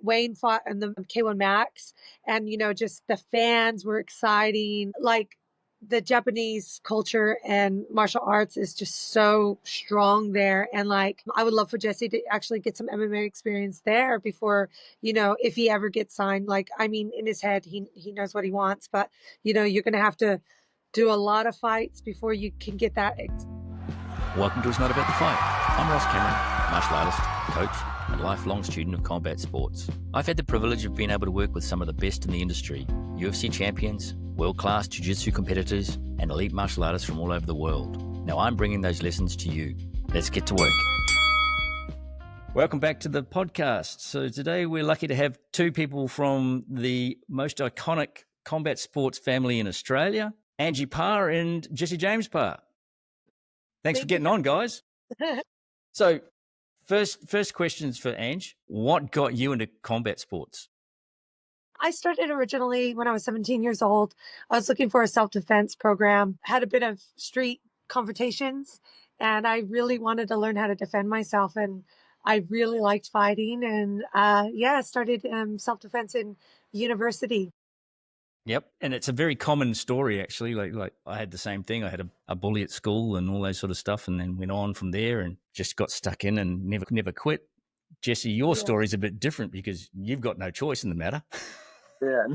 Wayne fought in the K1 Max, and, just the fans were exciting. Like, the Japanese culture and martial arts is just so strong there. And like, I would love for Jessie to actually get some MMA experience there before, if he ever gets signed. Like, I mean, in his head, he knows what he wants, but, you're going to have to do a lot of fights before you can get that. Welcome to It's Not About the Fight. I'm Ross Cameron, martial artist, coach, and lifelong student of combat sports. I've had the privilege of being able to work with some of the best in the industry, UFC champions, world-class jiu-jitsu competitors, and elite martial artists from all over the world. Now I'm bringing those lessons to you. Let's get to work. Welcome back to the podcast. So today we're lucky to have two people from the most iconic combat sports family in Australia, Angie Parr and Jessie James Parr. Thanks for getting on, guys. So first questions for Ange. What got you into combat sports? I started originally when I was 17 years old. I was looking for a self-defense program, had a bit of street confrontations, and I really wanted to learn how to defend myself. And I really liked fighting. And I started self-defense in university. Yep. And it's a very common story, actually. Like I had the same thing. I had a bully at school and all that sort of stuff, and then went on from there and just got stuck in and never quit. Jessie, your story is a bit different because you've got no choice in the matter. Yeah.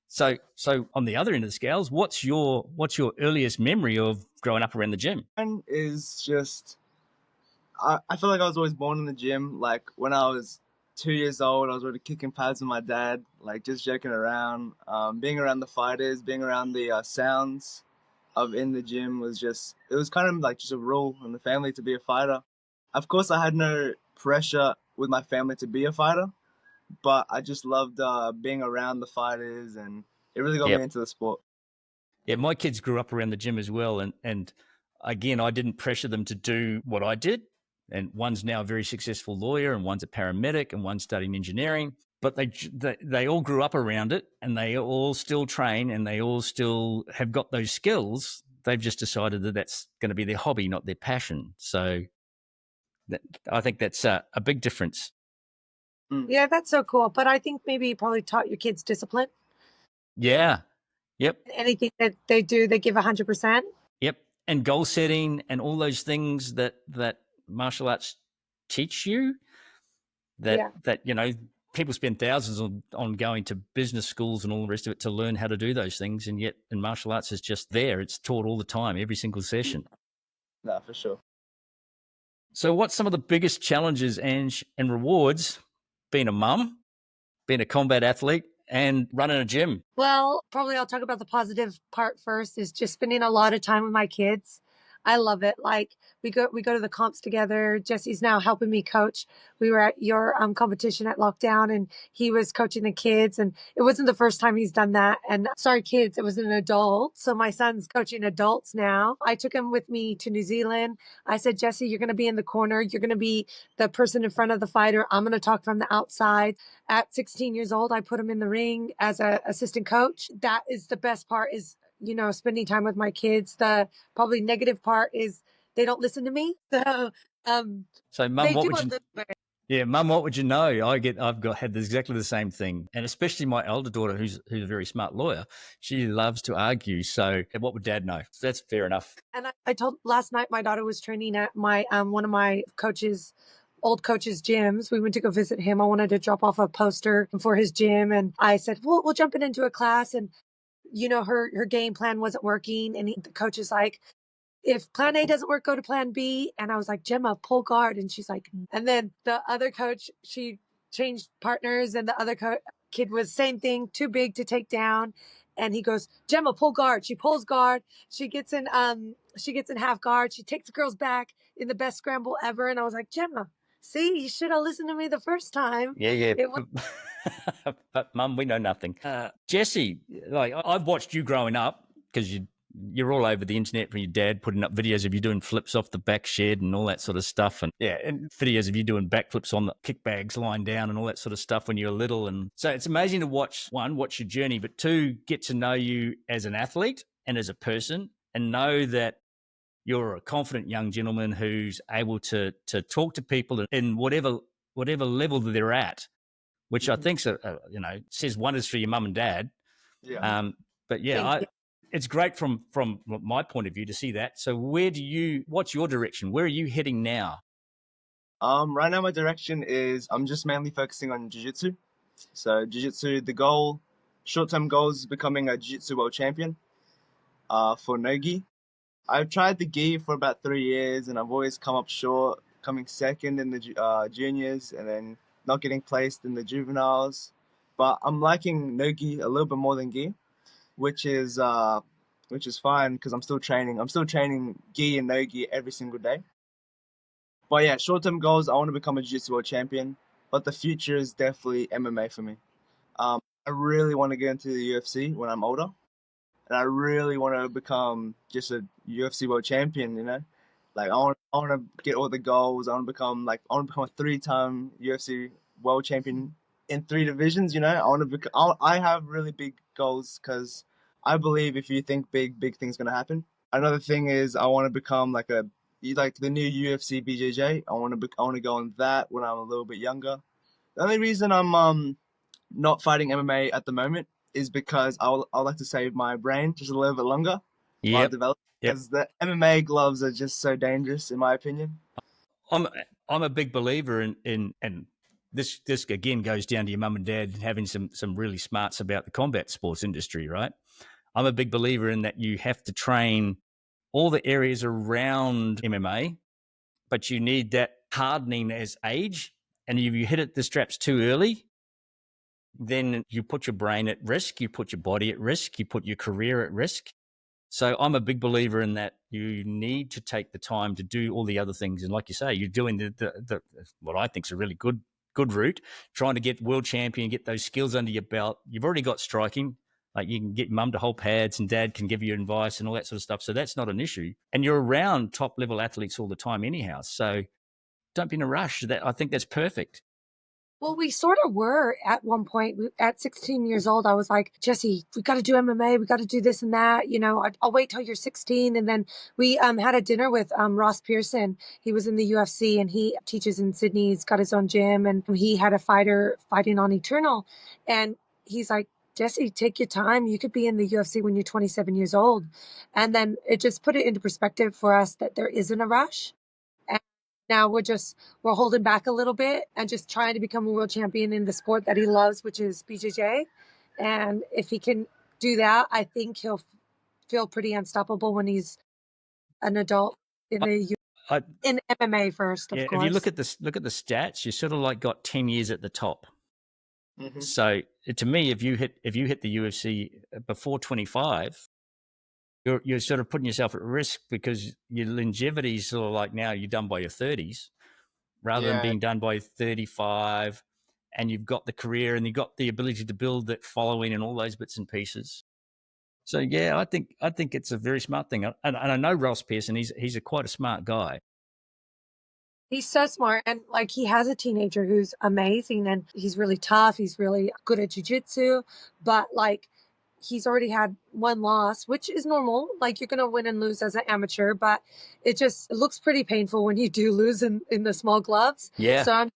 So on the other end of the scales, what's your earliest memory of growing up around the gym? Mine is just, I feel like I was always born in the gym. Like when I was 2 years old, I was already kicking pads with my dad, like just joking around. Being around the fighters, being around the sounds of in the gym was just, it was kind of like just a rule in the family to be a fighter. Of course, I had no pressure with my family to be a fighter, but I just loved being around the fighters, and it really got me into the sport. Yeah, my kids grew up around the gym as well, and again, I didn't pressure them to do what I did. And one's now a very successful lawyer, and one's a paramedic, and one's studying engineering. But they all grew up around it, and they all still train, and they all still have got those skills. They've just decided that that's going to be their hobby, not their passion. So I think that's a big difference. Yeah, that's so cool. But I think maybe you probably taught your kids discipline. Yeah. Yep. Anything that they do, they give 100%. Yep. And goal setting and all those things that martial arts teach you that people spend thousands on going to business schools and all the rest of it to learn how to do those things. And yet in martial arts, it's just there. It's taught all the time, every single session. No, for sure. So what's some of the biggest challenges and rewards being a mum, being a combat athlete, and running a gym? Well, probably I'll talk about the positive part first, is just spending a lot of time with my kids. I love it. Like we go to the comps together. Jessie's now helping me coach. We were at your competition at lockdown, and he was coaching the kids, and it wasn't the first time he's done that. And sorry, kids, it was an adult. So my son's coaching adults now. I took him with me to New Zealand. I said, Jessie, you're going to be in the corner. You're going to be the person in front of the fighter. I'm going to talk from the outside. At 16 years old, I put him in the ring as an assistant coach. That is the best part, is spending time with my kids. The probably negative part is they don't listen to me. So, Mum, what would you know? I've had exactly the same thing, and especially my elder daughter, who's a very smart lawyer. She loves to argue. So, what would Dad know? So that's fair enough. And I told last night, my daughter was training at my one of my old coach's gyms. We went to go visit him. I wanted to drop off a poster for his gym, and I said, "Well, we'll jump into a class." And her game plan wasn't working. And the coach is like, if plan A doesn't work, go to plan B. And I was like, Gemma, pull guard. And she's like, and then the other coach, she changed partners, and the other kid was same thing, too big to take down. And he goes, Gemma, pull guard. She pulls guard. She gets in half guard. She takes the girls back in the best scramble ever. And I was like, Gemma, see, you should have listened to me the first time. Yeah. But Mum, we know nothing. Jessie, like I've watched you growing up, because you're all over the internet from your dad putting up videos of you doing flips off the back shed and all that sort of stuff. And videos of you doing backflips on the kick bags lying down and all that sort of stuff when you were little. And so it's amazing to watch your journey, but two, get to know you as an athlete and as a person, and know that you're a confident young gentleman who's able to talk to people in whatever whatever level that they're at, which I Mhm. think says wonders for your mum and dad. Yeah. But yeah, it's great from my point of view to see that. So what's your direction? Where are you heading now? Right now my direction is I'm just mainly focusing on jiu-jitsu. So jiu-jitsu, short-term goal is becoming a jiu-jitsu world champion for no gi. I've tried the gi for about 3 years and I've always come up short, coming second in the juniors and then not getting placed in the juveniles. But I'm liking no gi a little bit more than gi, which is fine because I'm still training. I'm still training gi and no gi every single day. But yeah, short-term goals, I want to become a jiu-jitsu world champion, but the future is definitely MMA for me. I really want to get into the UFC when I'm older, and I really want to become just a UFC world champion. Like I want to get all the goals. I want to become a three-time UFC world champion in three divisions. I want to become. I have really big goals because I believe if you think big, big things gonna happen. Another thing is I want to become like the new UFC BJJ. I want to go on that when I'm a little bit younger. The only reason I'm not fighting MMA at the moment is because I like to save my brain just a little bit longer while I Yep. develop. Yep. Because the MMA gloves are just so dangerous, in my opinion. I'm a big believer in and this again goes down to your mum and dad having some really smarts about the combat sports industry, right? I'm a big believer in that you have to train all the areas around MMA, but you need that hardening as age. And if you hit the straps too early, then you put your brain at risk, you put your body at risk, you put your career at risk. So I'm a big believer in that you need to take the time to do all the other things. And like you say, you're doing the what I think is a really good route, trying to get world champion, get those skills under your belt. You've already got striking. Like you can get mum to hold pads and dad can give you advice and all that sort of stuff. So that's not an issue. And you're around top level athletes all the time anyhow. So don't be in a rush. I think that's perfect. Well, we sort of were at one point. At 16 years old, I was like, Jessie, we got to do MMA. We got to do this and that. I'll wait till you're 16. And then we had a dinner with Ross Pearson. He was in the UFC and he teaches in Sydney. He's got his own gym and he had a fighter fighting on Eternal. And he's like, Jessie, take your time. You could be in the UFC when you're 27 years old. And then it just put it into perspective for us that there isn't a rush. And now we're holding back a little bit and just trying to become a world champion in the sport that he loves, which is BJJ. And if he can do that, I think he'll feel pretty unstoppable when he's an adult in in MMA first, of Yeah, if you course. look at the stats, you sort of like got 10 years at the top. Mm-hmm. So to me, if you hit the UFC before 25, you're sort of putting yourself at risk because your longevity is sort of like now you're done by your 30s rather than being done by 35, and you've got the career and you've got the ability to build that following and all those bits and pieces. So yeah, I think it's a very smart thing, and I know Ross Pearson. He's quite a smart guy. He's so smart. And like he has a teenager who's amazing and he's really tough. He's really good at jujitsu. But like he's already had one loss, which is normal. Like you're going to win and lose as an amateur, but it looks pretty painful when you do lose in the small gloves. Yeah. So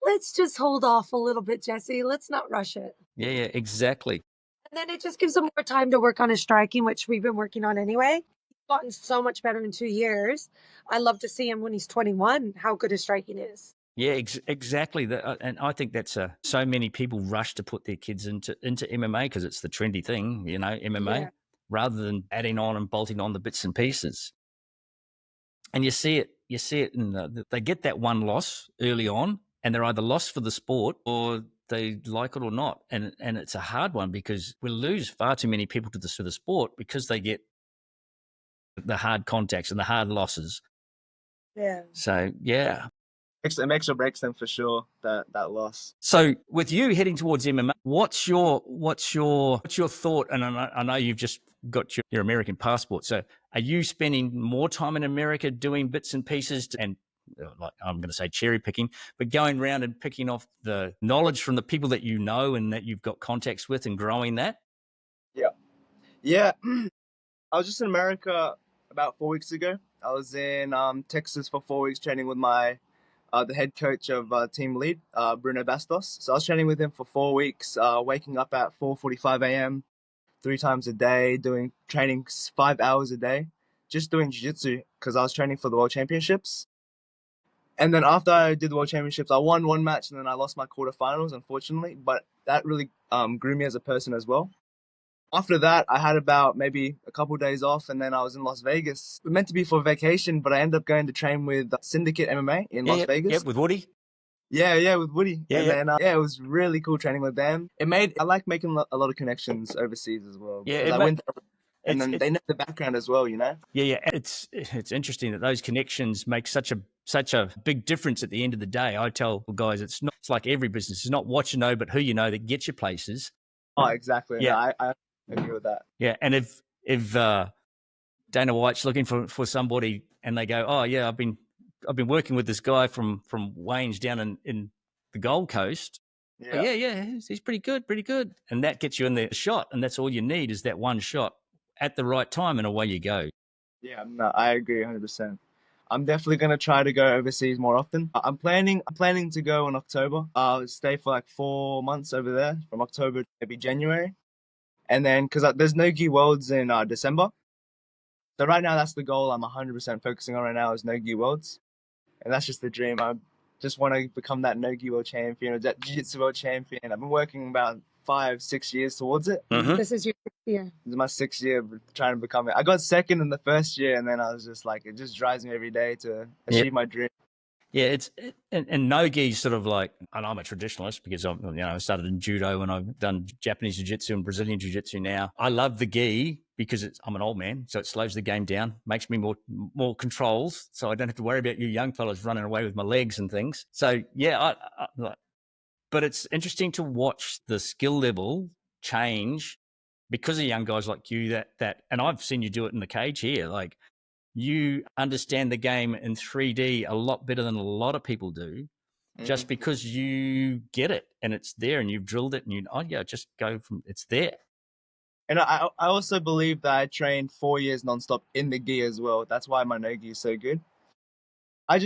let's just hold off a little bit, Jessie. Let's not rush it. Yeah, exactly. And then it just gives him more time to work on his striking, which we've been working on anyway. He's gotten so much better in 2 years. I love to see him when he's 21, how good his striking is. Yeah, exactly. And I think that's so many people rush to put their kids into MMA because it's the trendy thing, MMA, rather than adding on and bolting on the bits and pieces. And you see it they get that one loss early on, and they're either lost for the sport or they like it or not. And it's a hard one because we lose far too many people to the sport because they get the hard contacts and the hard losses. Yeah. So yeah. It makes or breaks them for sure, that loss. So with you heading towards MMA, what's your thought? And I know you've just got your American passport. So are you spending more time in America doing bits and pieces and like I'm going to say cherry picking, but going around and picking off the knowledge from the people that you know and that you've got contacts with and growing that? Yeah. I was just in America about 4 weeks ago. I was in Texas for 4 weeks training with my the head coach of team lead, Bruno Bastos. So I was training with him for 4 weeks, waking up at 4:45 a.m. 3 times a day, doing training 5 hours a day, just doing jiu-jitsu because I was training for the World Championships. And then after I did the World Championships, I won one match and then I lost my quarterfinals, unfortunately. But that really grew me as a person as well. After that, I had about maybe a couple of days off, and then I was in Las Vegas. It was meant to be for vacation, but I ended up going to train with Syndicate MMA in Las Vegas. Yep, with Woody. Yeah, with Woody. Yeah, and then it was really cool training with them. I like making a lot of connections overseas as well. Yeah, I went there, and then they know the background as well, you know. Yeah. It's interesting that those connections make such a big difference at the end of the day. I tell guys it's like every business. It's not what you know, but who you know that gets you places. Oh, exactly. Yeah, no, I agree with that. Yeah, and if Dana White's looking for somebody, and they go, oh yeah, I've been working with this guy from Wayne's down in the Gold Coast. Yeah, he's pretty good, and that gets you in the shot, and that's all you need is that one shot at the right time, and away you go. Yeah, no, I agree 100%. I'm definitely gonna try to go overseas more often. I'm planning to go in October. I'll stay for like 4 months over there, from October to maybe January, and then because there's no gi worlds in December. So right now that's the goal I'm 100% focusing on right now is no gi worlds, and that's just the dream. I just want to become that no gi world champion or that jiu-jitsu world champion. I've been working about 5-6 years towards it. Mm-hmm. This is your 6th year. This is my 6th year trying to become it. I got second in the first year, and then I was just like, it just drives me every day to achieve my dream. Yeah, and no-gi sort of like, and I'm a traditionalist because I started in judo and I've done Japanese jiu-jitsu and Brazilian jiu-jitsu now. I love the gi because I'm an old man, so it slows the game down, makes me more controls, so I don't have to worry about you young fellas running away with my legs and things. So yeah, but it's interesting to watch the skill level change because of young guys like you that, and I've seen you do it in the cage here, like. You understand the game in 3D a lot better than a lot of people do, just because you get it and it's there and you've drilled it and just go from it's there. And I also believe that I trained 4 years nonstop in the gi as well. That's why my no gi is so good. I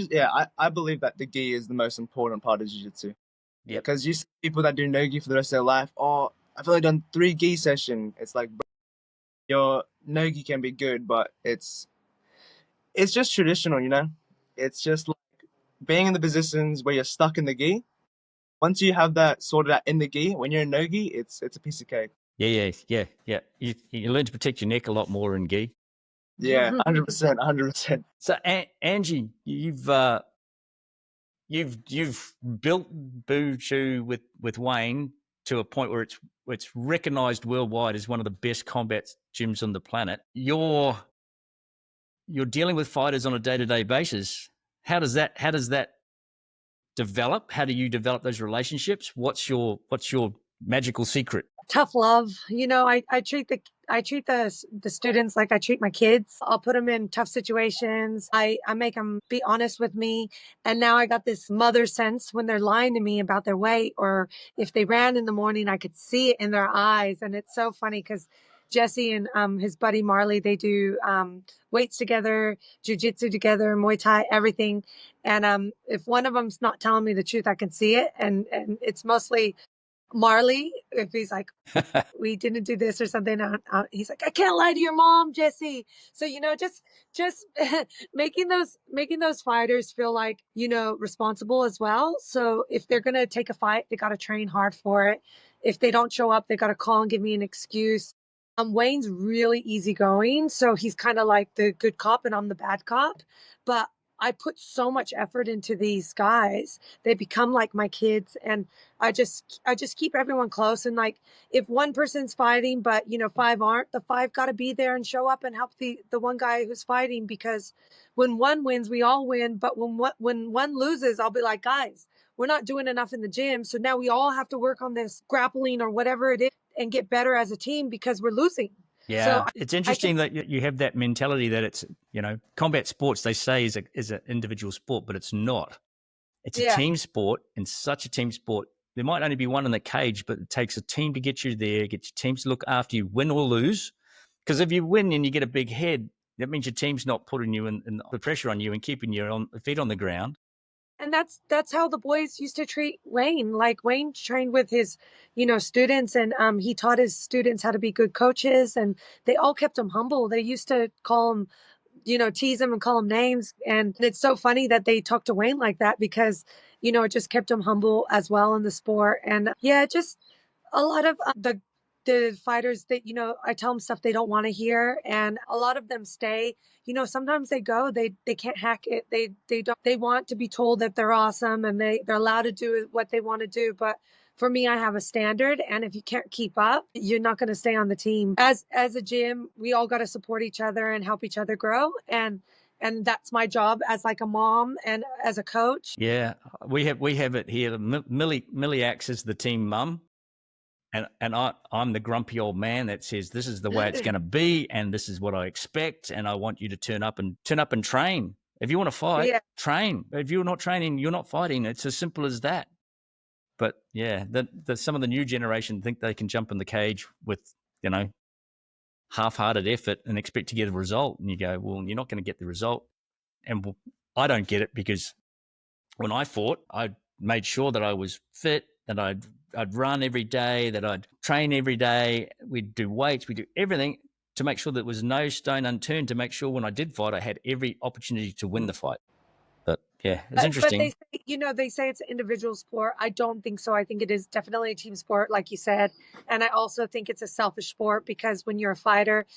believe that the gi is the most important part of jiu-jitsu. Yeah, because you see people that do no gi for the rest of their life. Oh, I've only done 3 gi sessions. It's like, bro, your no gi can be good, but it's just traditional, you know? It's just like being in the positions where you're stuck in the gi. Once you have that sorted out in the gi, when you're in no gi, it's a piece of cake. Yeah. You learn to protect your neck a lot more in gi. Yeah, 100%. So, Angie, you've built Boonchu with Wayne to a point where it's recognized worldwide as one of the best combat gyms on the planet. You're dealing with fighters on a day-to-day basis. How does that develop? How do you develop those relationships? What's your magical secret? Tough love. I treat the students like I treat my kids. I'll put them in tough situations. I make them be honest with me. And now I got this mother sense when they're lying to me about their weight, or if they ran in the morning, I could see it in their eyes. And it's so funny because Jessie and his buddy Marley, they do weights together, jiu-jitsu together, Muay Thai, everything. And if one of them's not telling me the truth, I can see it. And it's mostly Marley, if he's like, we didn't do this or something, he's like, I can't lie to your mom, Jessie. So just making those fighters feel like responsible as well. So if they're gonna take a fight, they gotta train hard for it. If they don't show up, they gotta call and give me an excuse. Wayne's really easygoing, so he's kind of like the good cop and I'm the bad cop. But I put so much effort into these guys. They become like my kids, and I just keep everyone close. And like, if one person's fighting, but 5 aren't, the 5 got to be there and show up and help the one guy who's fighting, because when one wins, we all win. But when one loses, I'll be like, guys, we're not doing enough in the gym. So now we all have to work on this grappling or whatever it is and get better as a team because we're losing. Yeah, so it's interesting that you have that mentality that it's, combat sports, they say is an individual sport, but it's not. It's a team sport, and such a team sport. There might only be one in the cage, but it takes a team to get you there, get your teams to look after you, win or lose. Because if you win and you get a big head, that means your team's not putting you in the pressure on you and keeping your feet on the ground. And that's how the boys used to treat Wayne. Like Wayne trained with his, students, and he taught his students how to be good coaches, and they all kept him humble. They used to call him, tease him and call him names. And it's so funny that they talk to Wayne like that because, it just kept him humble as well in the sport. And yeah, just a lot of the fighters that, I tell them stuff they don't want to hear, and a lot of them stay. Sometimes they go, they can't hack it. They want to be told that they're awesome, and they're allowed to do what they want to do. But for me, I have a standard, and if you can't keep up, you're not going to stay on the team. As a gym, we all got to support each other and help each other grow, and that's my job as like a mom and as a coach. Yeah, we have it here. Millie acts as the team mum, and I'm the grumpy old man that says this is the way it's going to be, and this is what I expect, and I want you to turn up and train. If you want to fight, Yeah. train. If you're not training, you're not fighting. It's as simple as that. But yeah, some of the new generation think they can jump in the cage with, half-hearted effort and expect to get a result. And you go, well, you're not going to get the result. And I don't get it, because when I fought, I made sure that I was fit, that I'd run every day, that I'd train every day. We'd do weights, we'd do everything to make sure that there was no stone unturned, to make sure when I did fight, I had every opportunity to win the fight. But yeah, it's interesting. But they say it's an individual sport. I don't think so. I think it is definitely a team sport, like you said. And I also think it's a selfish sport, because when you're a fighter,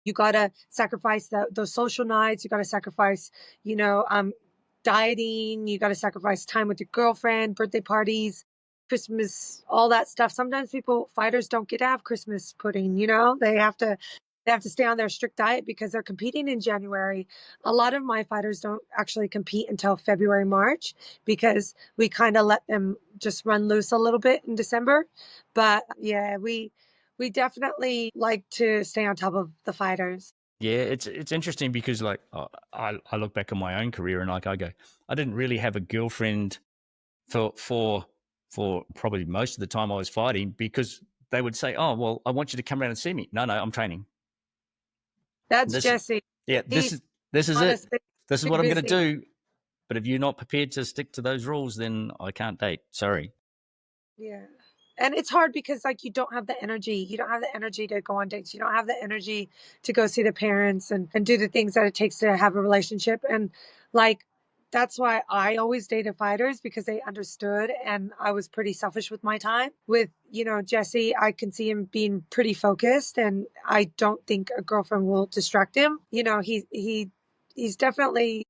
you got to sacrifice those social nights. You got to sacrifice, dieting. You got to sacrifice time with your girlfriend, birthday parties, Christmas, all that stuff. Sometimes fighters don't get to have Christmas pudding, they have to stay on their strict diet because they're competing in January. A lot of my fighters don't actually compete until February, March, because we kind of let them just run loose a little bit in December. But yeah, we definitely like to stay on top of the fighters. Yeah, it's interesting because like I look back on my own career and like I go, I didn't really have a girlfriend for probably most of the time I was fighting, because they would say, "Oh, well, I want you to come around and see me." No, I'm training. That's Jessie. Yeah, this is it. Honestly, This is what I'm going to busy. do. But if you're not prepared to stick to those rules, then I can't date. Sorry. Yeah. And it's hard because like you don't have the energy. You don't have the energy to go on dates. You don't have the energy to go see the parents and do the things that it takes to have a relationship. And like that's why I always dated fighters, because they understood, and I was pretty selfish with my time. With, Jessie, I can see him being pretty focused, and I don't think a girlfriend will distract him. He's definitely,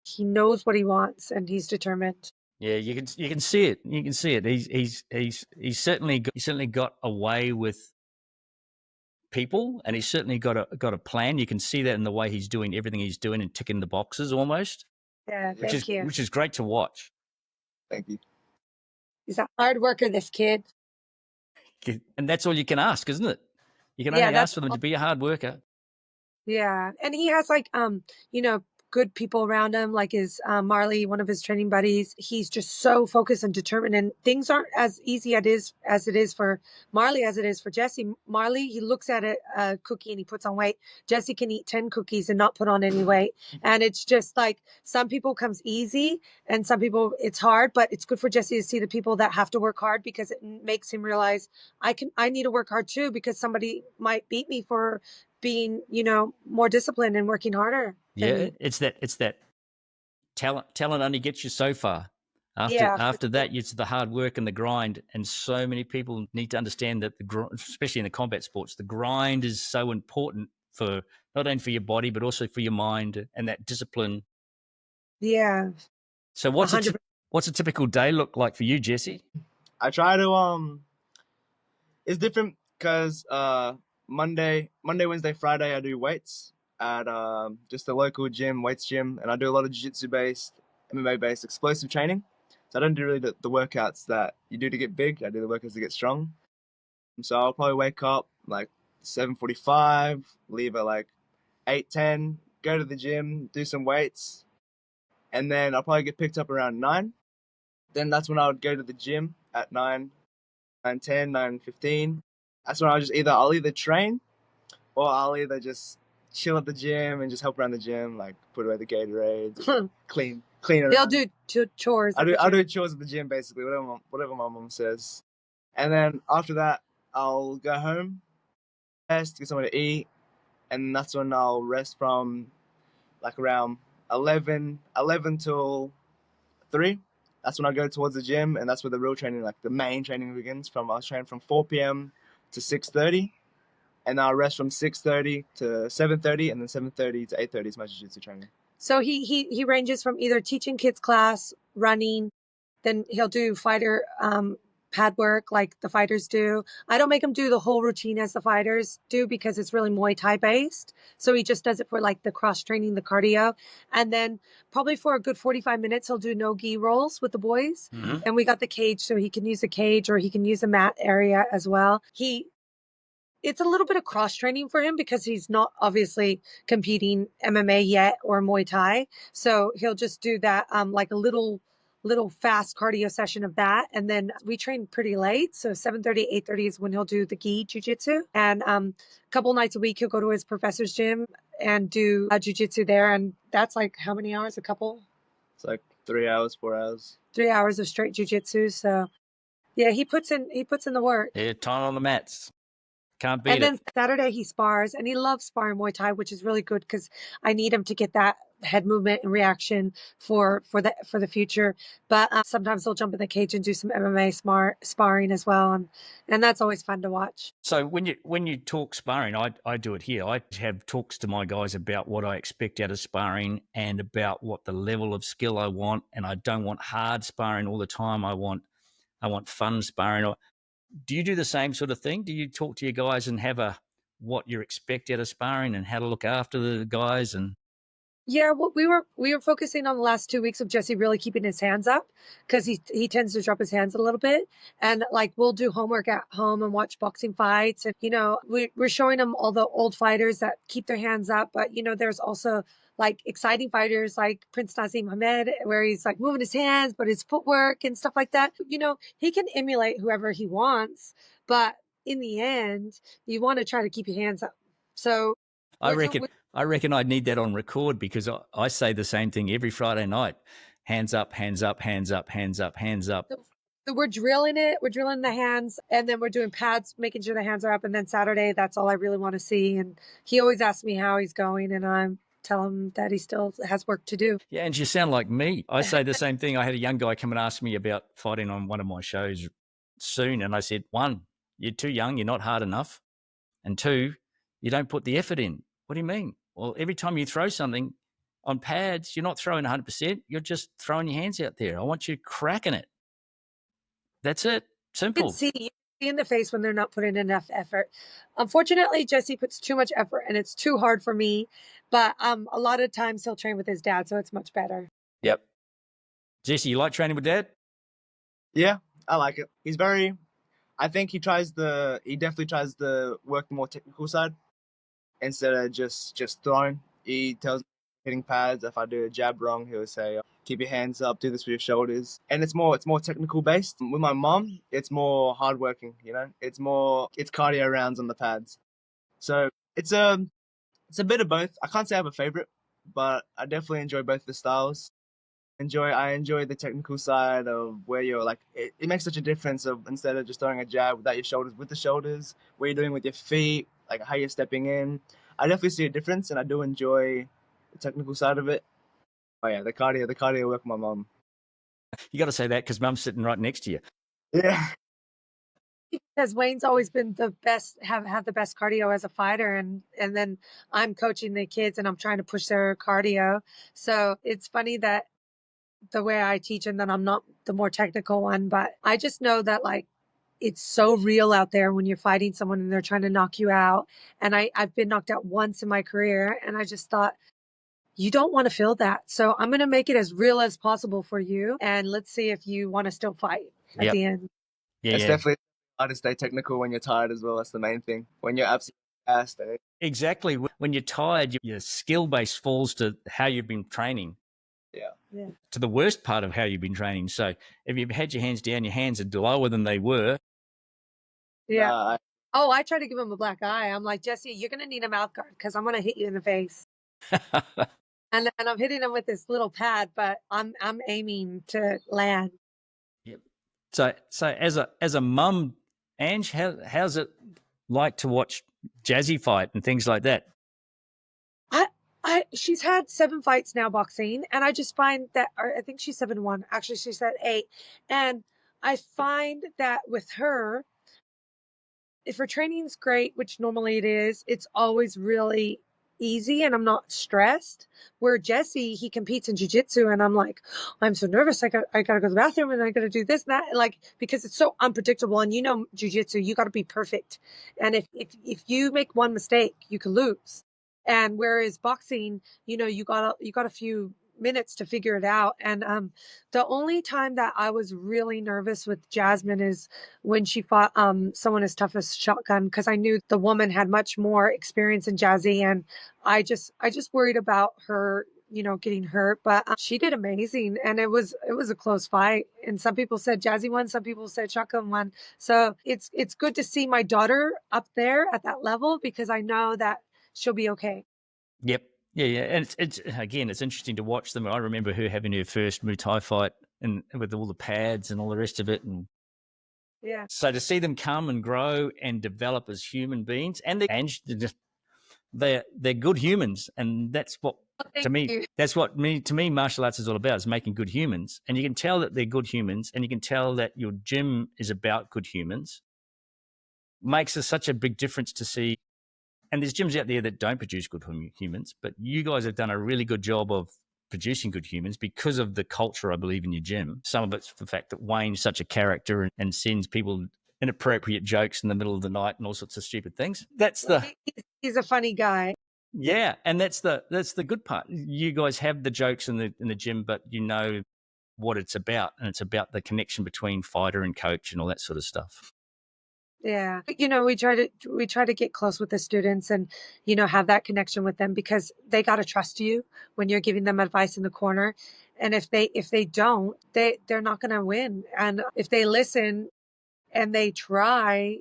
he knows what he wants, and he's determined. Yeah, you can see it. You can see it. He's certainly got away with people, and he's certainly got a plan. You can see that in the way he's doing everything he's doing and ticking the boxes almost. Yeah, thank you. Which is great to watch. Thank you. He's a hard worker, this kid. And that's all you can ask, isn't it? You can Yeah, only ask for them to be a hard worker. Yeah. And he has like, good people around him, like his Marley, one of his training buddies. He's just so focused and determined, and things aren't as easy as it is for Marley as it is for Jessie. Marley, he looks at a cookie and he puts on weight. Jessie can eat 10 cookies and not put on any weight. And it's just like some people comes easy and some people it's hard, but it's good for Jessie to see the people that have to work hard, because it makes him realize I need to work hard too, because somebody might beat me for being, more disciplined and working harder. Yeah, it's that talent only gets you so far. After that, it's the hard work and the grind. And so many people need to understand that especially in the combat sports, the grind is so important for not only for your body but also for your mind and that discipline. Yeah. So what's a typical day look like for you, Jessie? I try to it's different because Monday, Wednesday, Friday I do weights at just a local gym, weights gym, and I do a lot of jiu-jitsu based, MMA based explosive training. So I don't do really the workouts that you do to get big. I do the workouts to get strong. So I'll probably wake up like 7:45, leave at like 8:10, go to the gym, do some weights, and then I'll probably get picked up around 9. Then that's when I would go to the gym at 9, 9:10, 9:15. That's when I'll either train or I'll either just chill at the gym and just help around the gym, like put away the Gatorades, clean clean around. He'll do chores. I do chores at the gym, basically, whatever my mom says. And then after that, I'll go home, rest, get something to eat, and that's when I'll rest from like around 11 till 3. That's when I go towards the gym, and that's where the real training, like the main training begins. I was training from 4 p.m. to 6:30, and I'll rest from 6:30 to 7:30, and then 7:30 to 8:30 is my jiu-jitsu training. So he ranges from either teaching kids class, running, then he'll do fighter pad work like the fighters do. I don't make him do the whole routine as the fighters do because it's really Muay Thai based. So he just does it for like the cross training, the cardio. And then probably for a good 45 minutes, he'll do no gi rolls with the boys. Mm-hmm. And we got the cage so he can use the cage or he can use the mat area as well. It's a little bit of cross training for him because he's not obviously competing MMA yet or Muay Thai. So he'll just do that like a little fast cardio session of that. And then we train pretty late. So 7:30, 8:30 is when he'll do the gi jiu-jitsu. And a couple nights a week, he'll go to his professor's gym and do jiu-jitsu there. And that's like how many hours? A couple? It's like 3 hours, 4 hours. 3 hours of straight jiu-jitsu. So yeah, he puts in the work. Yeah, time on the mats. Can't beat And then it. Saturday he spars, and he loves sparring Muay Thai, which is really good because I need him to get that head movement and reaction for the future. But sometimes he'll jump in the cage and do some MMA sparring as well, and that's always fun to watch. So when you talk sparring, I do it here. I have talks to my guys about what I expect out of sparring and about what the level of skill I want, and I don't want hard sparring all the time. I want fun sparring. Do you do the same sort of thing? Do you talk to your guys and have what you expect out of sparring and how to look after the guys? And Yeah, well, we were focusing on the last 2 weeks of Jesse really keeping his hands up because he tends to drop his hands a little bit, and like we'll do homework at home and watch boxing fights, and we're showing him all the old fighters that keep their hands up, but there's also like exciting fighters like Prince Nazim Hamed where he's like moving his hands, but his footwork and stuff like that. He can emulate whoever he wants, but in the end, you want to try to keep your hands up. So I reckon I need that on record because I say the same thing every Friday night. Hands up, hands up, hands up, hands up, hands up. So we're drilling it. We're drilling the hands, and then we're doing pads, making sure the hands are up. And then Saturday, that's all I really want to see. And he always asks me how he's going, and I'm telling him that he still has work to do. Yeah, and you sound like me. I say the same thing. I had a young guy come and ask me about fighting on one of my shows soon, and I said, 1, you're too young, you're not hard enough, and 2, you don't put the effort in. What do you mean? Well, every time you throw something on pads, you're not throwing 100%. You're just throwing your hands out there. I want you cracking it. That's it. Simple. You can see in the face when they're not putting enough effort. Unfortunately, Jesse puts too much effort, and it's too hard for me. But a lot of times he'll train with his dad, so it's much better. Yep. Jessie, you like training with Dad? Yeah, I like it. I think he definitely tries to work the more technical side instead of just throwing. He tells me hitting pads. If I do a jab wrong, he'll say, keep your hands up, do this with your shoulders. And it's more technical based. With my mom, it's more hardworking, it's cardio rounds on the pads. So it's a bit of both. I can't say I have a favorite, but I definitely enjoy both the styles. I enjoy the technical side of where you're like, it makes such a difference of instead of just throwing a jab without your shoulders, with the shoulders, what you're doing with your feet, like how you're stepping in. I definitely see a difference, and I do enjoy the technical side of it. Oh yeah, the cardio work with my mom. You got to say that because Mum's sitting right next to you. Yeah. Because Wayne's always been the best, have the best cardio as a fighter, and then I'm coaching the kids and I'm trying to push their cardio. So it's funny that the way I teach, and then I'm not the more technical one, but I just know that like it's so real out there when you're fighting someone and they're trying to knock you out. And I've been knocked out once in my career, and I just thought, you don't want to feel that. So I'm going to make it as real as possible for you. And let's see if you want to still fight at the end. Yeah, it's definitely hard to stay technical when you're tired as well. That's the main thing. When you're absolutely gassed. Exactly. When you're tired, your skill base falls to how you've been training. Yeah. To the worst part of how you've been training. So if you've had your hands down, your hands are lower than they were. Yeah. I try to give him a black eye. I'm like, Jesse, you're going to need a mouth guard because I'm going to hit you in the face. And I'm hitting them with this little pad, but I'm aiming to land. Yep. So as a mum, Ange, how's it like to watch Jessie fight and things like that? She's had 7 fights now boxing, and I just find that, or I think she's 7-1. Actually, she's at 8, and I find that with her, if her training's great, which normally it is, it's always really easy and I'm not stressed. Where Jessie, he competes in jiu-jitsu and I'm like, I'm so nervous. I gotta go to the bathroom and I gotta do this and that. Like, because it's so unpredictable. And jiu-jitsu, you gotta be perfect. And if you make one mistake, you can lose. And whereas boxing, you got a few minutes to figure it out. And the only time that I was really nervous with Jasmine is when she fought someone as tough as Shotgun, because I knew the woman had much more experience than Jazzy, and I just worried about her getting hurt. But she did amazing, and it was a close fight, and some people said Jazzy won, some people said Shotgun won. So it's good to see my daughter up there at that level, because I know that she'll be okay. Yep. Yeah. And it's again, it's interesting to watch them. I remember her having her first Muay Thai fight and with all the pads and all the rest of it. And yeah, so to see them come and grow and develop as human beings, and they're good humans, and that's what to me martial arts is all about, is making good humans. And you can tell that they're good humans, and you can tell that your gym is about good humans. Makes such a big difference to see. And there's gyms out there that don't produce good humans, but you guys have done a really good job of producing good humans because of the culture, I believe, in your gym. Some of it's the fact that Wayne's such a character and sends people inappropriate jokes in the middle of the night and all sorts of stupid things. He's a funny guy. Yeah, and that's the good part. You guys have the jokes in the gym, but you know what it's about, and it's about the connection between fighter and coach and all that sort of stuff. Yeah. We try to get close with the students and, have that connection with them, because they got to trust you when you're giving them advice in the corner. And if they don't, they're not going to win. And if they listen and they try,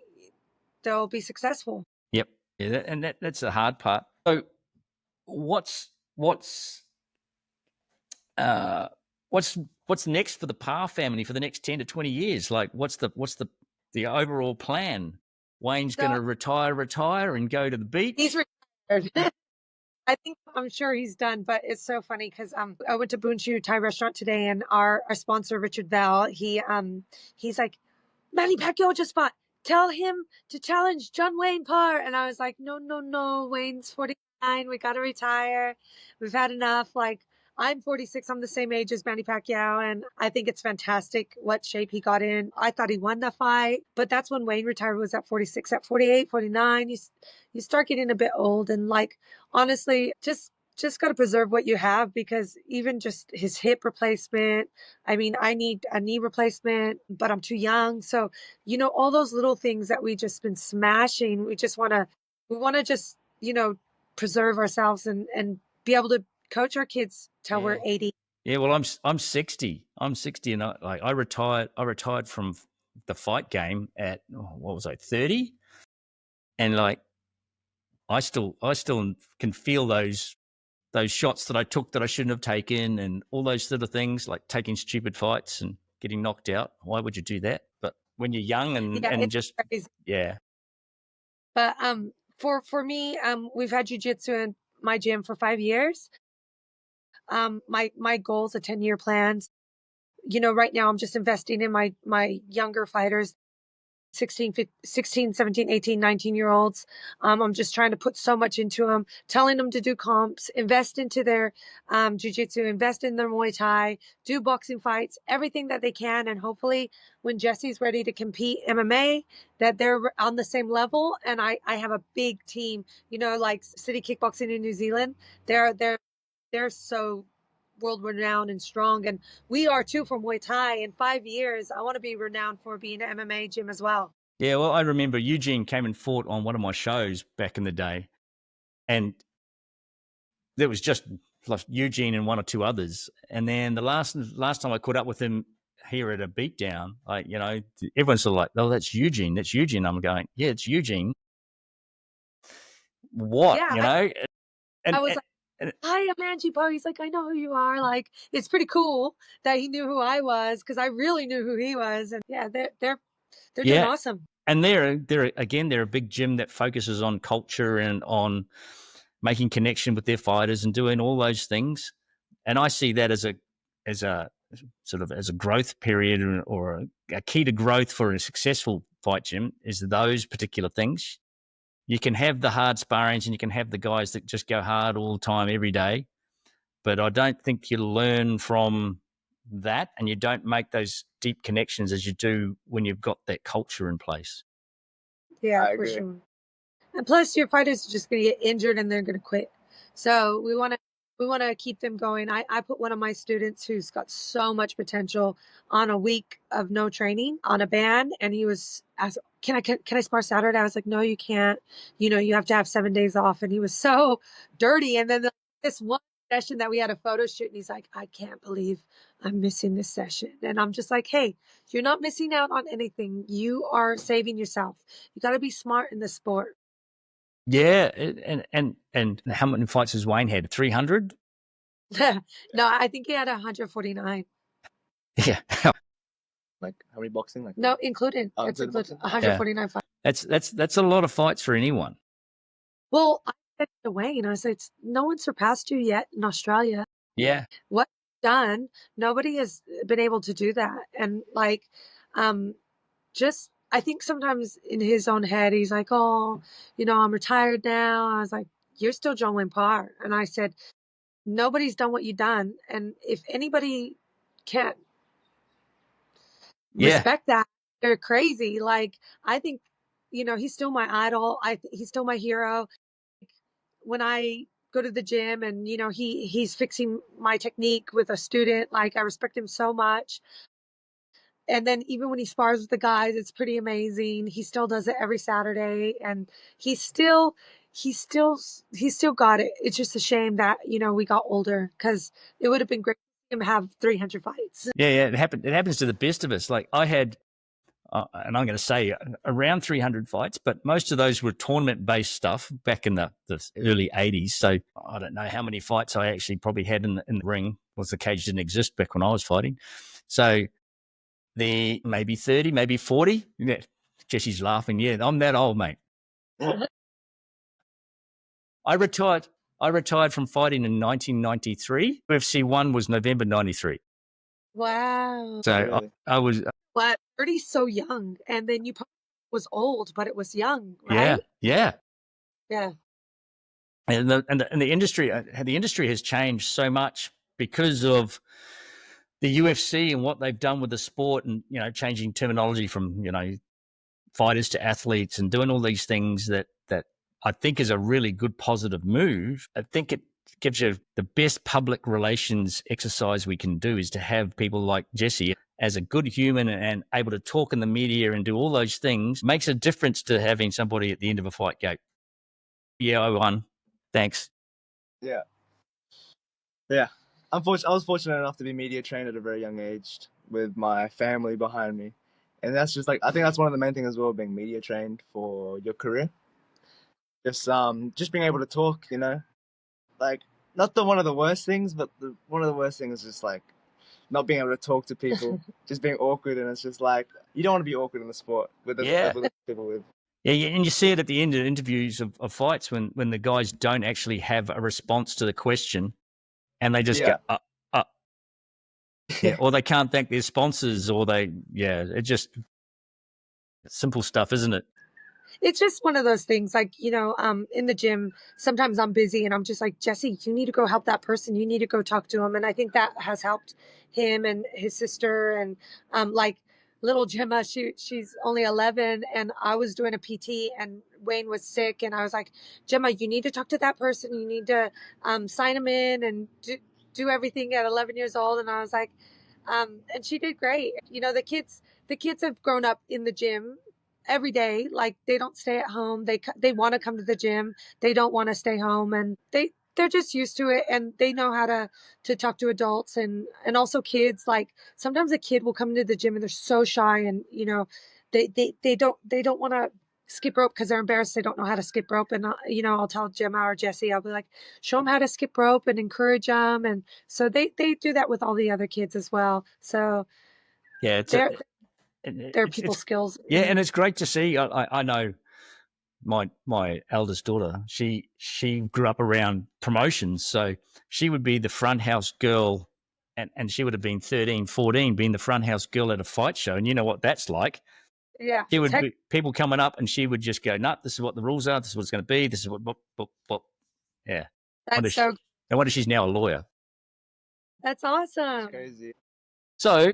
they'll be successful. Yep. Yeah, that's the hard part. So what's next for the Parr family for the next 10 to 20 years? Like what's the overall plan? Wayne's going to retire and go to the beach. He's retired. I'm sure he's done, but it's so funny because I went to Boonchu Thai restaurant today, and our sponsor Richard Val, he's like, Manny Pacquiao just fought. Tell him to challenge John Wayne Parr. And I was like, no, Wayne's 49. We got to retire. We've had enough. Like, I'm 46. I'm the same age as Manny Pacquiao. And I think it's fantastic what shape he got in. I thought he won the fight, but that's when Wayne retired, was at 46. At 48, 49, you start getting a bit old. And like, honestly, just got to preserve what you have, because even just his hip replacement, I mean, I need a knee replacement, but I'm too young. So, all those little things that we just been smashing, we want to just, preserve ourselves and be able to coach our kids till we're 80. Yeah, well, I'm 60. I'm 60, and I retired from the fight game at what was I, 30, and like I still can feel those shots that I took that I shouldn't have taken, and all those sort of things, like taking stupid fights and getting knocked out. Why would you do that? But when you're young and just crazy. Yeah. But for me, we've had jiu-jitsu in my gym for 5 years. My goals, a 10-year plan. Right now I'm just investing in my younger fighters, 16, 17, 18, 19-year-olds. I'm just trying to put so much into them, telling them to do comps, invest into their jiu-jitsu, invest in their Muay Thai, do boxing fights, everything that they can. And hopefully when Jessie's ready to compete MMA, that they're on the same level. And I have a big team, like City Kickboxing in New Zealand. They're so world renowned and strong, and we are too for Muay Thai. In 5 years I want to be renowned for being an MMA gym as well. Yeah, well, I remember Eugene came and fought on one of my shows back in the day, and there was just like Eugene and one or two others. And then the last time I caught up with him here at a beatdown, like, everyone's sort of like, oh, that's Eugene. I'm going, yeah, it's Eugene. What, yeah, And I was like, hi, I'm Angie Parr. He's like, I know who you are. Like, it's pretty cool that he knew who I was because I really knew who he was. And yeah, they're doing Yeah. awesome. And they're a big gym that focuses on culture and on making connection with their fighters and doing all those things. And I see that as a sort of as a growth period or a key to growth for a successful fight gym is those particular things. You can have the hard sparrings and you can have the guys that just go hard all the time every day, but I don't think you learn from that and you don't make those deep connections as you do when you've got that culture in place. Yeah, for sure. And plus, your fighters are just going to get injured and they're going to quit. So we want to keep them going. I put one of my students who's got so much potential on a week of no training on a ban, and he was asked, can I spar Saturday? I was like, no, you can't. You have to have 7 days off. And he was so dirty. And then this one session that we had a photo shoot, and he's like, I can't believe I'm missing this session. And I'm just like, hey, you're not missing out on anything. You are saving yourself. You got to be smart in the sport. Yeah, and how many fights has Wayne had? 300? No, I think he had 149. Yeah. Like how many boxing? Like No, included. It's included 149 fights. That's a lot of fights for anyone. Well, I said to Wayne, I said, no one surpassed you yet in Australia. Yeah. What you've done, nobody has been able to do that. And like, just I think sometimes in his own head, he's like, oh, I'm retired now. I was like, you're still John Wayne Parr. And I said, nobody's done what you've done. And if anybody can't respect that, they're crazy. Like, I think, he's still my idol. He's still my hero. When I go to the gym and, he's fixing my technique with a student, like I respect him so much. And then even when he spars with the guys, it's pretty amazing. He still does it every Saturday, and he's still got it. It's just a shame that, we got older, because it would have been great for him to have 300 fights. Yeah. It happens to the best of us. Like I had, and I'm going to say around 300 fights, but most of those were tournament-based stuff back in the early 80s. So I don't know how many fights I actually probably had in the ring, because the cage didn't exist back when I was fighting. So the maybe 30, maybe 40. Yeah. Jessie's laughing. Yeah, I'm that old, mate. I retired from fighting in 1993. UFC 1 was November 93. Wow. So really? I was... But 30's so young, and then you probably was old, but it was young, right? Yeah. And the industry has changed so much because of the UFC and what they've done with the sport, and changing terminology from fighters to athletes and doing all these things that I think is a really good positive move. I think it gives you the best public relations exercise we can do is to have people like Jessie as a good human and able to talk in the media and do all those things. Makes a difference to having somebody at the end of a fight go, yeah, I won. Thanks. Yeah. I was fortunate enough to be media trained at a very young age with my family behind me. And that's just I think that's one of the main things as well, being media trained for your career. Just being able to talk, like not one of the worst things, but one of the worst things is just not being able to talk to people, just being awkward. And it's just you don't want to be awkward in the sport with people with. Yeah, and you see it at the end of interviews of fights when the guys don't actually have a response to the question, and they just go, or they can't thank their sponsors, or it's just simple stuff, isn't it? It's just one of those things, in the gym, sometimes I'm busy and I'm just like, Jessie, you need to go help that person. You need to go talk to him. And I think that has helped him and his sister. And little Gemma, she's only 11, and I was doing a PT and Wayne was sick. And I was like, Gemma, you need to talk to that person. You need to sign him in and do everything at 11 years old. And I was like, and she did great. The kids have grown up in the gym every day. Like, they don't stay at home. They want to come to the gym. They don't want to stay home, and they're just used to it, and they know how to talk to adults and also kids. Like, sometimes a kid will come into the gym and they're so shy, and they don't want to skip rope because they're embarrassed they don't know how to skip rope. And, I'll tell Gemma or Jessie, I'll be like, show them how to skip rope and encourage them. And so they do that with all the other kids as well. So Yeah, they're people skills. Yeah, and it's great to see. I know my eldest daughter, she grew up around promotions, so she would be the front house girl, and she would have been 13, 14, being the front house girl at a fight show, and you know what that's like. Yeah, She would be people coming up, and she would just go, "No, this is what the rules are. This is what it's going to be. This is what." Yeah, that's no wonder she's now a lawyer. That's awesome. That's crazy. So,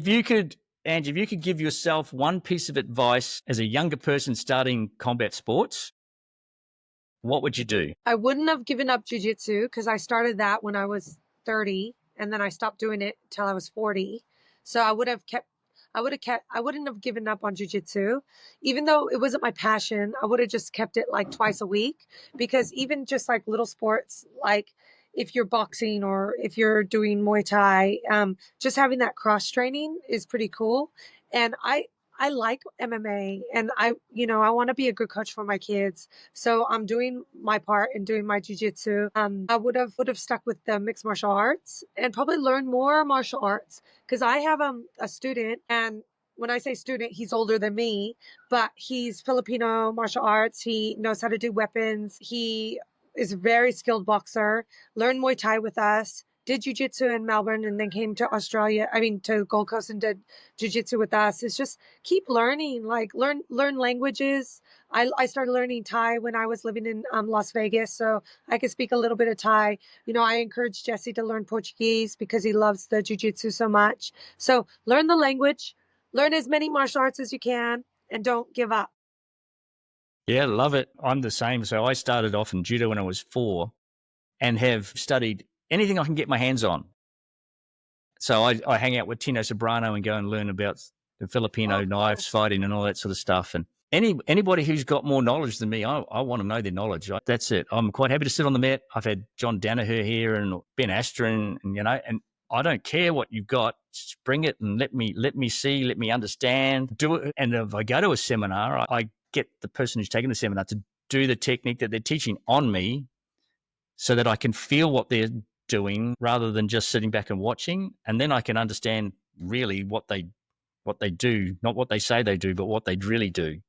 Angie, if you could give yourself one piece of advice as a younger person starting combat sports, what would you do? I wouldn't have given up jiu-jitsu because I started that when I was 30 and then I stopped doing it till I was 40. So I wouldn't have given up on jiu-jitsu. Even though it wasn't my passion, I would have just kept it like twice a week, because even just like little sports, like if you're boxing or if you're doing Muay Thai, just having that cross training is pretty cool. And I like MMA, and I want to be a good coach for my kids. So I'm doing my part and doing my jujitsu. I would have stuck with the mixed martial arts and probably learn more martial arts, because I have a student, and when I say student, he's older than me, but he's Filipino martial arts. He knows how to do weapons. He is a very skilled boxer. Learned Muay Thai with us. Did jiu-jitsu in Melbourne and then came to to Gold Coast and did jiu-jitsu with us. It's just keep learning, like learn languages. I started learning Thai when I was living in Las Vegas, so I could speak a little bit of Thai. I encourage Jessie to learn Portuguese because he loves the jiu-jitsu so much. So learn the language, learn as many martial arts as you can, and don't give up. Yeah, love it. I'm the same. So I started off in judo when I was 4 and have studied anything I can get my hands on. So I hang out with Tino Sobrano and go and learn about the Filipino knives fighting and all that sort of stuff. And anybody who's got more knowledge than me, I want to know their knowledge. That's it. I'm quite happy to sit on the mat. I've had John Danaher here and Ben Astron, and I don't care what you've got. Just bring it and let me see, let me understand, do it. And if I go to a seminar, I get the person who's taking the seminar to do the technique that they're teaching on me, so that I can feel what they're doing rather than just sitting back and watching. And then I can understand really what they do, not what they say they do, but what they really do.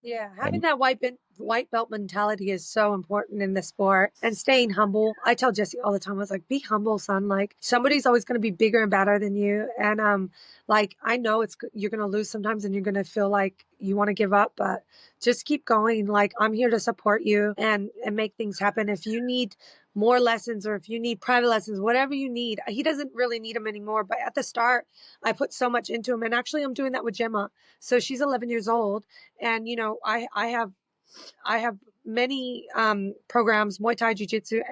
Yeah, having that white belt mentality is so important in the sport, and staying humble. I tell Jessie all the time, I was like, be humble, son. Like, somebody's always going to be bigger and badder than you. And like, I know you're going to lose sometimes and you're going to feel like you want to give up, but just keep going. Like, I'm here to support you and make things happen. If you need more lessons or if you need private lessons, whatever you need, he doesn't really need them anymore. But at the start, I put so much into him. And actually, I'm doing that with Gemma. So she's 11 years old. And, I have many programs, Muay Thai, Jiu-Jitsu,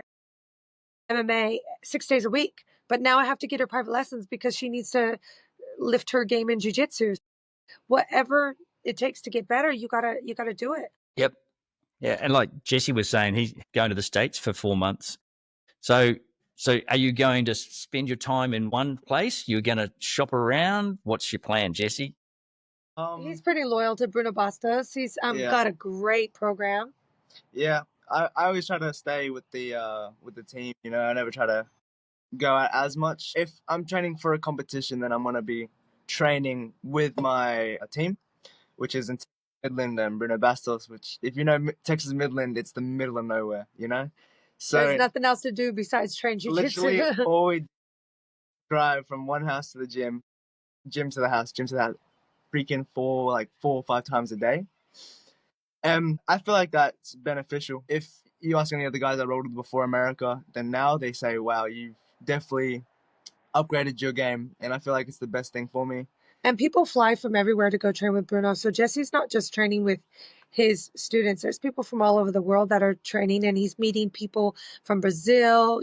MMA, 6 days a week. But now I have to get her private lessons because she needs to lift her game in Jiu-Jitsu. Whatever it takes to get better, you gotta do it. Yep. Yeah. And like Jessie was saying, he's going to the States for 4 months. So are you going to spend your time in one place? You're going to shop around? What's your plan, Jessie? He's pretty loyal to Bruno Bastos. He's got a great program. Yeah, I always try to stay with the team. I never try to go out as much. If I'm training for a competition, then I'm gonna be training with my team, which is in Midland and Bruno Bastos. Which, if you know Texas Midland, it's the middle of nowhere. So there's nothing else to do besides train jiu-jitsu. Literally, always drive from one house to the gym to the house, freaking 4 or 5 times a day. I feel like that's beneficial. If you ask any of the guys I rolled with before America, then now they say, wow, you've definitely upgraded your game. And I feel like it's the best thing for me. And people fly from everywhere to go train with Bruno. So Jessie's not just training with his students. There's people from all over the world that are training, and he's meeting people from Brazil,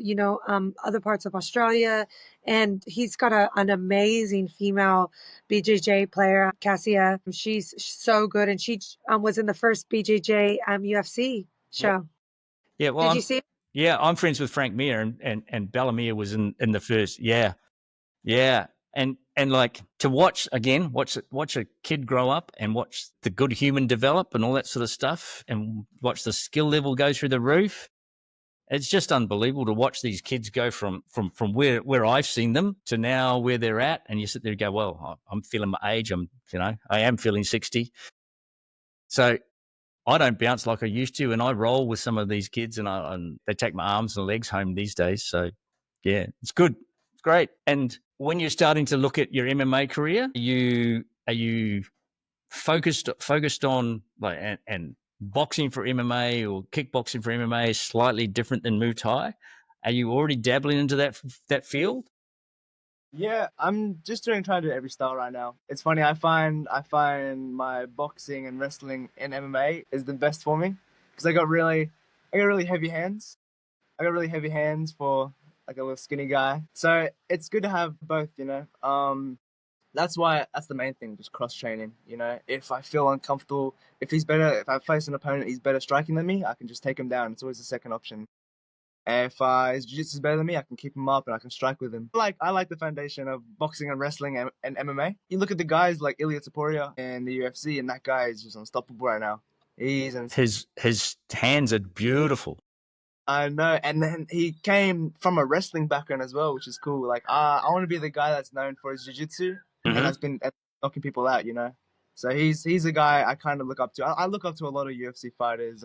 other parts of Australia. And he's got an amazing female BJJ player, Cassia. She's so good. And she was in the first BJJ UFC show. Yeah. Well, did you see it? Yeah. I'm friends with Frank Mir, and Bellamere was in the first. Yeah. Yeah. And like to watch a kid grow up and watch the good human develop and all that sort of stuff, and watch the skill level go through the roof. It's just unbelievable to watch these kids go from where I've seen them to now where they're at, and you sit there and go, well, I'm feeling my age. I am feeling 60. So I don't bounce like I used to, and I roll with some of these kids, and they take my arms and legs home these days. So yeah, it's good. It's great. And when you're starting to look at your MMA career, are you focused on like and boxing for MMA or kickboxing for MMA is slightly different than Muay Thai? Are you already dabbling into that field? Yeah, I'm just trying to do every style right now. It's funny, I find my boxing and wrestling in MMA is the best for me because I got really heavy hands. I got really heavy hands for like a little skinny guy. So it's good to have both, you know. That's the main thing, just cross training, you know. If I feel uncomfortable, if I face an opponent he's better striking than me, I can just take him down. It's always the second option. If his jiu-jitsu is better than me, I can keep him up and I can strike with him. I like the foundation of boxing and wrestling and MMA. You look at the guys like Ilya Taporia in the UFC, and that guy is just unstoppable right now. He's His hands are beautiful. I know, and then he came from a wrestling background as well, which is cool. Like, I want to be the guy that's known for his jiu-jitsu and Mm-hmm. has been knocking people out, you know. So he's a guy I kind of look up to. I look up to a lot of UFC fighters.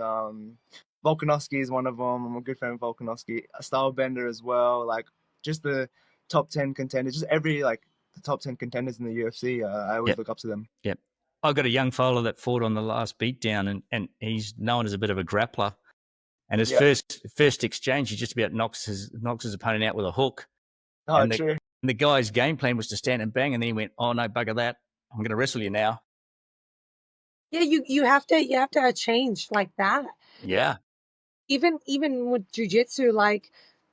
Volkanovski is one of them. I'm a good fan of Volkanovski. Stylebender as well. Like, just the top 10 contenders, just the top 10 contenders in the UFC. I always Yep. look up to them. Yep. I've got a young fella that fought on the last beatdown, and he's known as a bit of a grappler. And his Yeah. first exchange, he just about knocks his opponent out with a hook. Oh, And true. the guy's game plan was to stand and bang, and then he went, "Oh no, bugger that! I'm going to wrestle you now." Yeah, you have to change like that. Yeah. Even with jujitsu, like,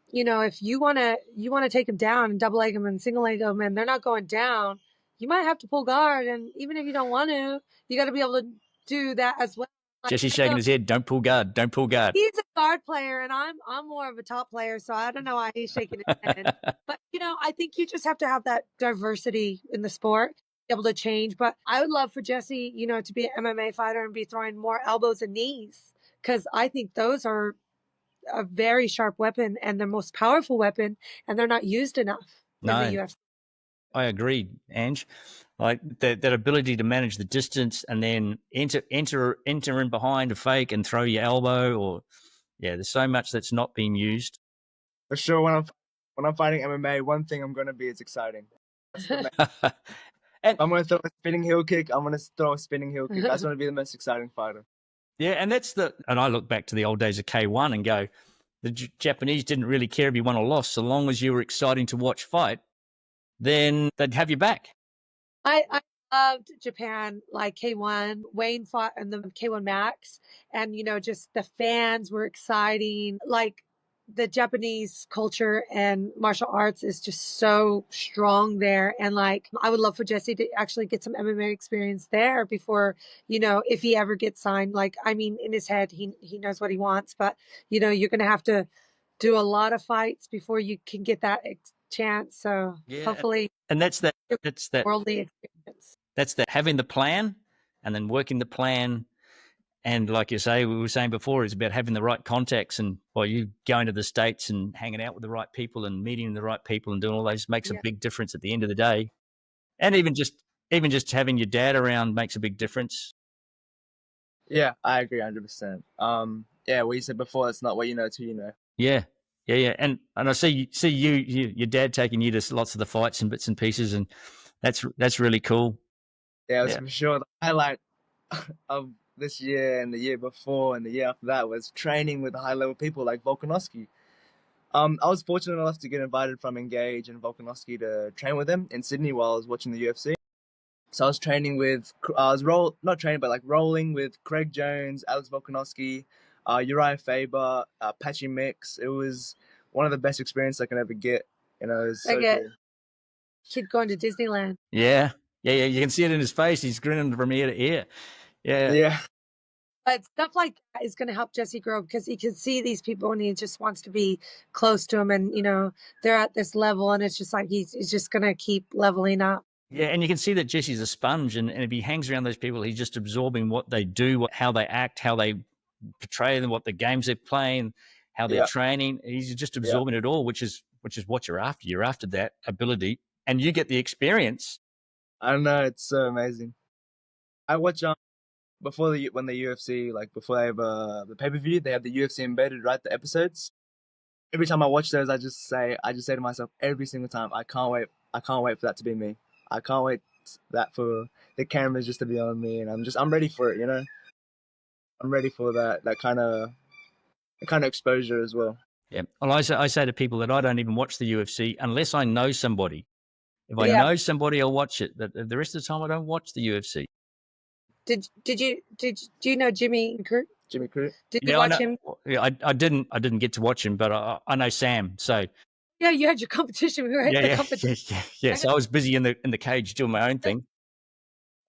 if you wanna take them down and double leg them and single leg them and they're not going down, you might have to pull guard. And even if you don't want to, you got to be able to do that as well. Like, Jesse's I shaking know his head. Don't pull guard. Don't pull guard. he's a guard player, and I'm more of a top player, so I don't know why he's shaking his head. But I think you just have to have that diversity in the sport, be able to change. But I would love for Jesse, to be an MMA fighter and be throwing more elbows and knees, because I think those are a very sharp weapon and the most powerful weapon, and they're not used enough in the No, UFC. I agree, Ange. Like that ability to manage the distance and then enter in behind a fake and throw your elbow, or there's so much that's not being used. For sure, when I'm fighting MMA, one thing I'm gonna be is exciting. That's the main. And If I'm gonna throw a spinning heel kick, I'm gonna throw a spinning heel kick. That's gonna be the most exciting fighter. yeah, and I look back to the old days of K1 and go, the Japanese didn't really care if you won or lost, so long as you were exciting to watch fight, then they'd have you back. I loved Japan, like K1. Wayne fought in the K1 Max, and just the fans were exciting. Like, the Japanese culture and martial arts is just so strong there. And like, I would love for Jesse to actually get some MMA experience there before, if he ever gets signed. Like, I mean, in his head, he knows what he wants, but you're gonna have to do a lot of fights before you can get that chance. So hopefully, and that's that worldly experience. that's that having the plan and then working the plan. And like you say, we were saying before, it's about having the right contacts, and you going to the States and hanging out with the right people and meeting the right people and doing all those makes a big difference at the end of the day. And even just having your dad around makes a big difference. Yeah, I agree 100%. Yeah, what you said before, it's not what you know till you know. Yeah. And I see your dad taking you to lots of the fights and bits and pieces, and that's really cool. Yeah, it was for sure the highlight of this year and the year before and the year after that was training with high level people like Volkanovski. I was fortunate enough to get invited from Engage and Volkanovski to train with him in Sydney while I was watching the UFC. So I was training with, not training, but like rolling with Craig Jones, Alex Volkanovski, Uriah Faber, Patchy Mix. It was one of the best experiences I can ever get. It was so cool. Kid going to Disneyland. Yeah. You can see it in his face. He's grinning from ear to ear. Yeah. Yeah. But stuff like that is going to help Jesse grow because he can see these people and he just wants to be close to them. And, they're at this level and it's just like he's just going to keep leveling up. Yeah, and you can see that Jesse's a sponge, and if he hangs around those people, he's just absorbing what they do, how they act, how they portray them, what the games they're playing, how they're training. He's just absorbing it all, which is what you're after. You're after that ability, and you get the experience. I don't know, it's so amazing. I watch before when the UFC, like before they have the pay-per-view, they have the UFC embedded, right? The episodes. Every time I watch those, I just say to myself every single time, I can't wait for that to be me. I can't wait that for the cameras just to be on me, and I'm ready for it, I'm ready for that kind of exposure as well. Yeah. Well, I say to people that I don't even watch the UFC unless I know somebody. If I know somebody, I'll watch it. But the rest of the time, I don't watch the UFC. Do you know Jimmy Crute? Jimmy Crute? Did you watch him? Yeah, I didn't get to watch him, but I know Sam. So yeah, you had your competition. We were at the competition. Yeah. So I was busy in the cage doing my own thing.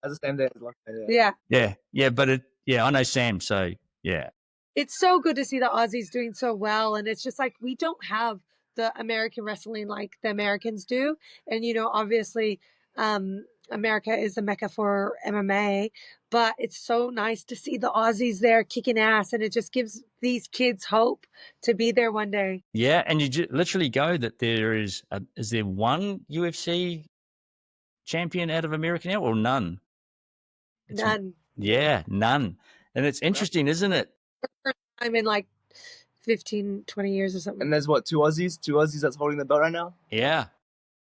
As the same day as Yeah. But I know Sam. So yeah. It's so good to see the Aussies doing so well. And it's just like, we don't have the American wrestling like the Americans do. And, obviously, America is the mecca for MMA, but it's so nice to see the Aussies there kicking ass. And it just gives these kids hope to be there one day. Yeah. And you literally go that there is there one UFC champion out of America now or none? None. Yeah, none. And it's interesting, isn't it? I'm in like 15, 20 years or something. And there's two Aussies that's holding the belt right now? Yeah.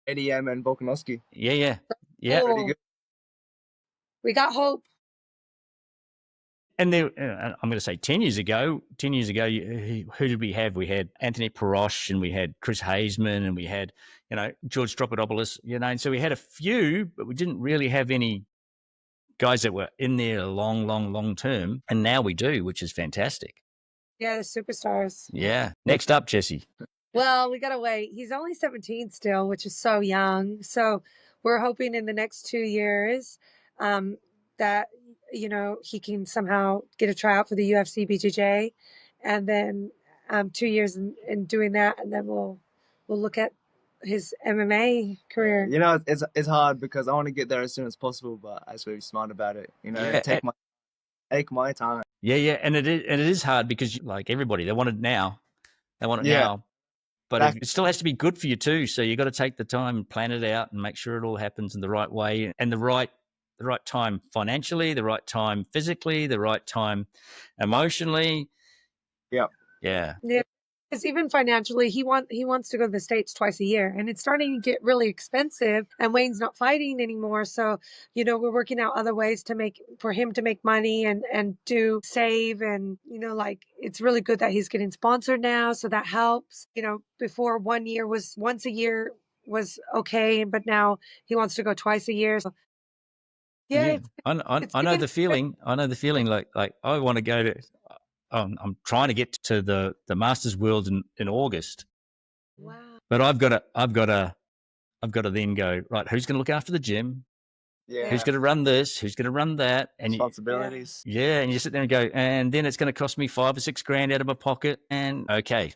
ADM and Volkanovski. Yeah. Pretty good. We got hope. And there, I'm going to say 10 years ago, who did we have? We had Anthony Perosh and we had Chris Hazeman and we had, George Stropadopoulos, and so we had a few, but we didn't really have any guys that were in there long term. And now we do, which is fantastic. Yeah, the superstars. Yeah. Next up, Jessie. Well, we got to wait. He's only 17 still, which is so young. So we're hoping in the next 2 years that, he can somehow get a tryout for the UFC BJJ. And then 2 years in doing that. And then we'll look at his MMA career. It's hard because I want to get there as soon as possible, but I just want to be smart about it. Take my time. Yeah. And it is hard because like everybody, they want it now. Now. But it still has to be good for you too. So you got to take the time and plan it out and make sure it all happens in the right way and the right time financially, the right time physically, the right time emotionally. Yeah. Yeah. Because even financially, he wants to go to the States twice a year, and it's starting to get really expensive. And Wayne's not fighting anymore, so we're working out other ways for him to make money and do save, and it's really good that he's getting sponsored now, so that helps. Before once a year was okay, but now he wants to go twice a year. So, I know the feeling. I know the feeling. Like I want to go to. I'm trying to get to the Masters World in August. Wow! But I've got to then go right. Who's going to look after the gym? Yeah. Who's going to run this? Who's going to run that? And responsibilities. And you sit there and go, and then it's going to cost me $5,000 or $6,000 out of my pocket. And okay.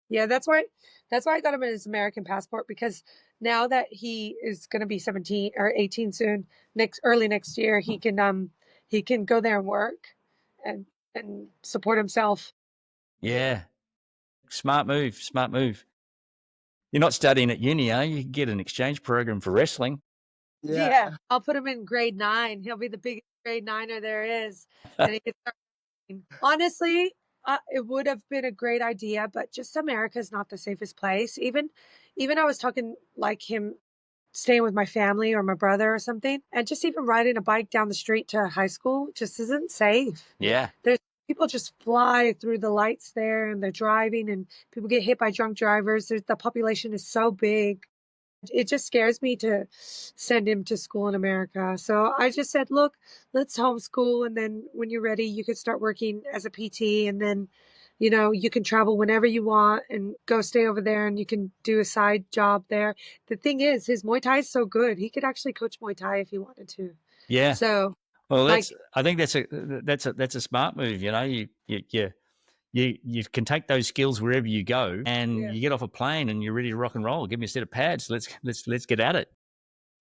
Yeah, that's why I got him his American passport, because now that he is going to be 17 or 18 soon, early next year, he can go there and work and support himself. Yeah. Smart move. You're not studying at uni, are you? You can get an exchange program for wrestling. Yeah. I'll put him in grade 9. He'll be the biggest grade 9er there is. And he can start. Honestly, it would have been a great idea, but just America is not the safest place. Even I was talking like him staying with my family or my brother or something, and just even riding a bike down the street to high school just isn't safe. Yeah. There's people just fly through the lights there, and they're driving, and people get hit by drunk drivers. The population is so big. It just scares me to send him to school in America. So I just said, look, let's homeschool. And then when you're ready, you could start working as a PT. And then, you can travel whenever you want and go stay over there, and you can do a side job there. The thing is, his Muay Thai is so good. He could actually coach Muay Thai if he wanted to. Yeah. So Well, Like, I think that's a smart move. You know, you can take those skills wherever you go, and Yeah. you get off a plane and you're ready to rock and roll. Give me a set of pads. Let's get at it.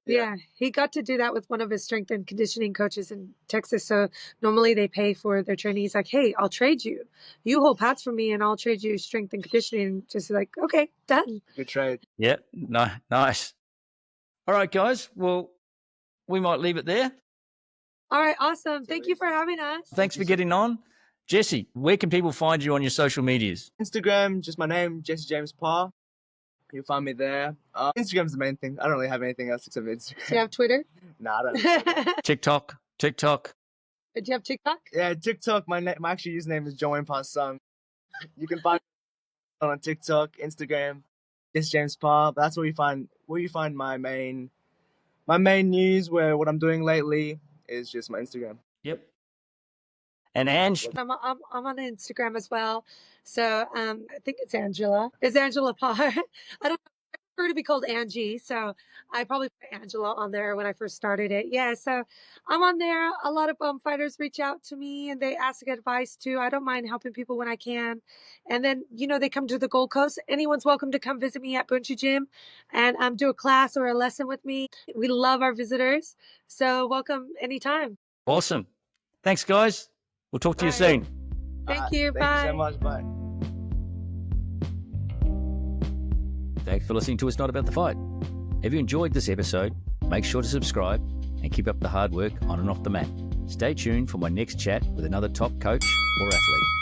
yeah, he got to do that with one of his strength and conditioning coaches in Texas. So normally they pay for their training. He's like, hey, I'll trade you. You hold pads for me and I'll trade you strength and conditioning. Just like, okay, done. Good trade. Yeah, no, nice. All right, guys. Well, we might leave it there. All right, awesome. Thank you for having us. Thanks for getting on. Jessie, where can people find you on your social medias? Instagram, just my name, Jessie James Parr. You'll find me there. Instagram's the main thing. I don't really have anything else except Instagram. Do you have Twitter? Nah, I don't. TikTok. Do you have TikTok? Yeah, TikTok. My actual username is Joanne Parr's son. You can find me on TikTok, Instagram, Jessie James Parr. That's where you find my main news. Where what I'm doing lately is just my Instagram. Yep. And Ange? I'm on Instagram as well. So I think it's Angela. It's Angela Parr. I prefer to be called Angie, so I probably put Angela on there when I first started it. Yeah, so I'm on there. A lot of fighters reach out to me and they ask advice too. I don't mind helping people when I can. And then, they come to the Gold Coast. Anyone's welcome to come visit me at Boonchu Gym and do a class or a lesson with me. We love our visitors, so welcome anytime. Awesome. Thanks, guys. We'll talk to you soon. Thank you. Bye. Thank you so much. Bye. Thanks for listening to It's Not About the Fight. If you enjoyed this episode, make sure to subscribe and keep up the hard work on and off the mat. Stay tuned for my next chat with another top coach or athlete.